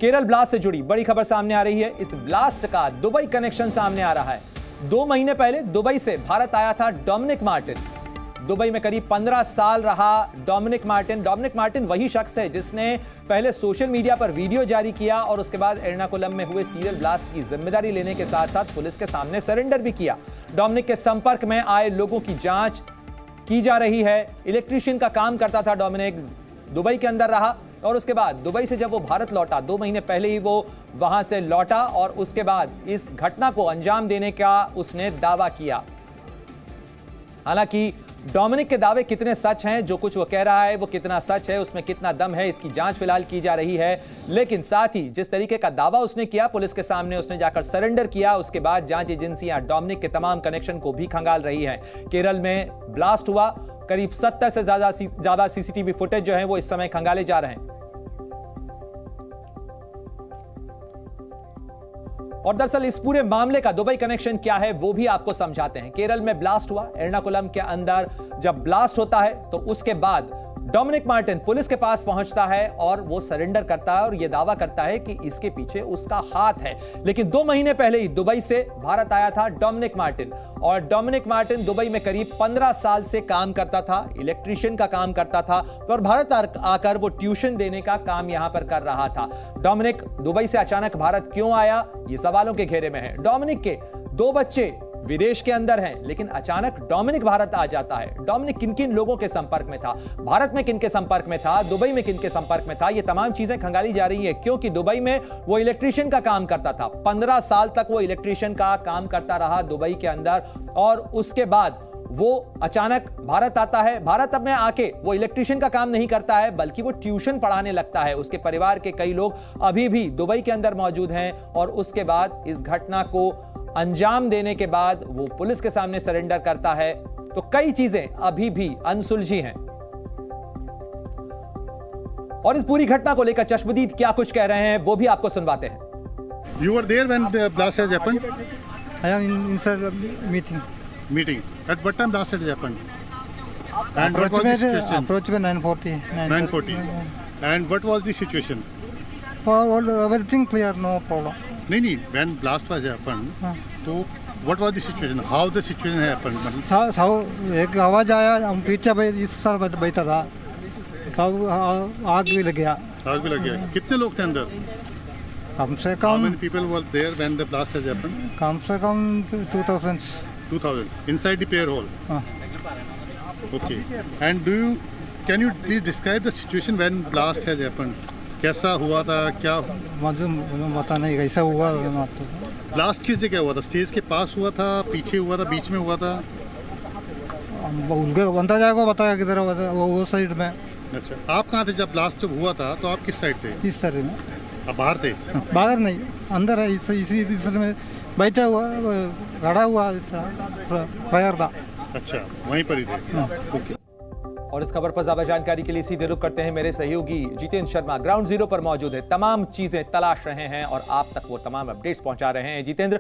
Kerala blast से जुड़ी बड़ी खबर सामने आ रही है। इस ब्लास्ट का दुबई कनेक्शन सामने आ रहा है। 2 महीने पहले दुबई से भारत आया था डोमिनिक मार्टिन। दुबई में करीब 15 साल रहा डोमिनिक मार्टिन। डोमिनिक मार्टिन वही शख्स है जिसने पहले सोशल मीडिया पर वीडियो जारी किया और उसके बाद एर्नाकुलम में हुए सीरियल ब्लास्ट की जिम्मेदारी लेने के साथ साथ पुलिस के सामने सरेंडर भी किया। डोमिनिक के संपर्क में आए लोगों की जांच की जा रही है। इलेक्ट्रीशियन का काम करता था डोमिनिक, दुबई के अंदर रहा और उसके बाद दुबई से जब वो भारत लौटा, 2 महीने पहले ही वो वहां से लौटा और उसके बाद इस घटना को अंजाम देने का उसने दावा किया। हालांकि डोमिनिक के दावे कितने सच हैं, जो कुछ वो कह रहा है वो कितना सच है, उसमें कितना दम है, इसकी जांच फिलहाल की जा रही है। लेकिन साथ ही जिस तरीके का दावा उसने किया, पुलिस के सामने उसने जाकर सरेंडर किया, उसके बाद जांच एजेंसियां डोमिनिक के तमाम कनेक्शन को भी खंगाल रही हैं। केरल में ब्लास्ट हुआ, करीब 70 से ज्यादा सीसीटीवी फुटेज जो है वो इस समय खंगाले जा रहे हैं। और दरअसल इस पूरे मामले का दुबई कनेक्शन क्या है वो भी आपको समझाते हैं। केरल में ब्लास्ट हुआ, एर्नाकुलम के अंदर जब ब्लास्ट होता है तो उसके बाद डोमिनिक मार्टिन पुलिस के पास पहुंचता है और वो सरेंडर करता है और यह दावा करता है कि इसके पीछे उसका हाथ है। लेकिन 2 महीने पहले ही दुबई से भारत आया था डोमिनिक मार्टिन और डोमिनिक मार्टिन दुबई में करीब 15 साल से काम करता था, इलेक्ट्रीशियन का काम करता था और भारत आकर वो ट्यूशन देने का काम यहां पर कर रहा था। डोमिनिक दुबई से अचानक भारत क्यों आया, ये सवालों के घेरे में है। डोमिनिक के 2 बच्चे विदेश के अंदर हैं, लेकिन अचानक डोमिनिक भारत आ जाता है। डोमिनिक किन किन लोगों के संपर्क में था, भारत में किन के संपर्क में था, दुबई में किन के संपर्क में था, ये तमाम चीजें खंगाली जा रही है। क्योंकि दुबई में वो इलेक्ट्रीशियन का काम करता था, 15 साल तक वो इलेक्ट्रीशियन का काम करता रहा दुबई के अंदर और उसके बाद वो अचानक भारत आता है। भारत में आके वो इलेक्ट्रीशियन का काम नहीं करता है बल्कि वो ट्यूशन पढ़ाने लगता है। उसके परिवार के कई लोग अभी भी दुबई के अंदर मौजूद हैं और उसके बाद इस घटना को अंजाम देने के बाद वो पुलिस के सामने सरेंडर करता है। तो कई चीजें अभी भी अनसुलझी हैं और इस पूरी घटना को लेकर चश्मदीद क्या कुछ कह रहे हैं वो भी आपको सुनवाते हैं। You were there when the blast has happened? I am inside the meeting. Meeting. At what time blast has happened? And what was the situation? Approach में 9:40. 9:40. And what was the situation? All everything clear, no problem. नहीं, when blast was happened, तो what was the situation? How the situation happened? मतलब सब एक आवाज आया, हम पीछे इस साल बैठा था, सब आग भी लग गया। आग भी लग गया। कितने लोग थे अंदर? कम से How come many people were there when the blast has happened? 2000. 2000 inside the prayer hall. हाँ। Okay. And can you please describe the situation when blast has happened? कैसा हुआ था, क्या मुझे पता नहीं कैसा हुआ। ब्लास्ट किस जगह हुआ था? स्टेज के पास हुआ था, पीछे हुआ था, बीच में हुआ था? उनके बनता जाएगा बताया किधर हुआ था, वो साइड में। अच्छा, आप कहाँ थे जब ब्लास्ट जब हुआ था? तो आप किस साइड थे? इस साइड में। आप बाहर थे? बाहर नहीं, अंदर है, इसी में बैठा हुआ, खड़ा हुआ प्रेयर था। अच्छा, वहीं पर ही थे। ओके। और इस खबर पर ज्यादा जानकारी के लिए सीधे रुख करते हैं मेरे सहयोगी जितेंद्र शर्मा, ग्राउंड जीरो पर मौजूद है, तमाम चीजें तलाश रहे हैं और आप तक वो तमाम अपडेट्स पहुंचा रहे हैं। जितेंद्र,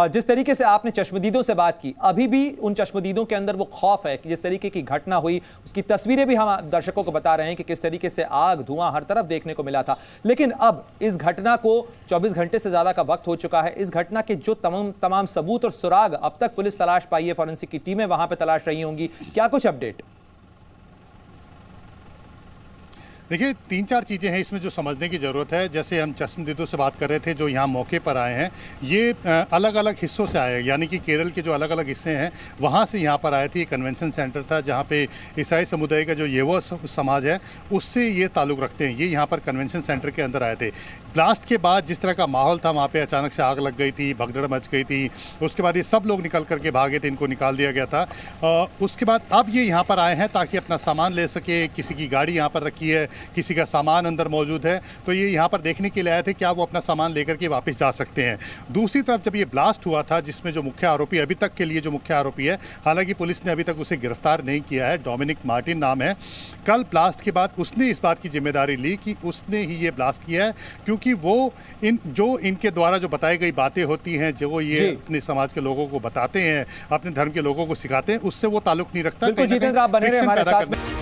जिस तरीके से आपने चश्मदीदों से बात की, अभी भी उन चश्मदीदों के अंदर वो खौफ है कि जिस तरीके की घटना हुई उसकी तस्वीरें भी हम दर्शकों को बता रहे हैं कि किस तरीके से आग धुआं हर तरफ देखने को मिला था। लेकिन अब इस घटना को 24 घंटे से ज्यादा का वक्त हो चुका है। इस घटना के जो तमाम सबूत और सुराग अब तक पुलिस तलाश पाई है, फॉरेंसिक की टीमें वहां पर तलाश रही होंगी, क्या कुछ अपडेट? देखिए, 3-4 चीज़ें हैं इसमें जो समझने की ज़रूरत है। जैसे हम चश्मदीदों से बात कर रहे थे जो यहाँ मौके पर आए हैं, ये अलग अलग हिस्सों से आए हैं, यानी कि केरल के जो अलग अलग हिस्से हैं वहाँ से यहाँ पर आए थे। कन्वेंशन सेंटर था जहाँ पे ईसाई समुदाय का जो येवो समाज है उससे ये ताल्लुक़ रखते हैं। ये यहाँ पर कन्वेंशन सेंटर के अंदर आए थे। ब्लास्ट के बाद जिस तरह का माहौल था वहाँ पे अचानक से आग लग गई थी, भगदड़ मच गई थी। उसके बाद ये सब लोग निकल करके भागे थे, इनको निकाल दिया गया था। उसके बाद अब ये यहाँ पर आए हैं ताकि अपना सामान ले सके। किसी की गाड़ी यहाँ पर रखी है, किसी का सामान अंदर मौजूद है, तो ये यहाँ पर देखने के लिए आए थे क्या वो अपना सामान लेकर के वापस जा सकते हैं। दूसरी तरफ जब ये ब्लास्ट हुआ था जिसमें जो मुख्य आरोपी अभी तक के लिए जो मुख्य आरोपी है, हालांकि पुलिस ने अभी तक उसे गिरफ्तार नहीं किया है, डोमिनिक मार्टिन नाम है। कल ब्लास्ट के बाद उसने इस बात की जिम्मेदारी ली कि उसने ही ये ब्लास्ट किया है, क्योंकि वो इनके द्वारा जो बताई गई बातें होती हैं, जो ये अपने समाज के लोगों को बताते हैं, अपने धर्म के लोगों को सिखाते हैं, उससे वो ताल्लुक नहीं रखता। जितेंद्र, आप बने रहे हमारे साथ में।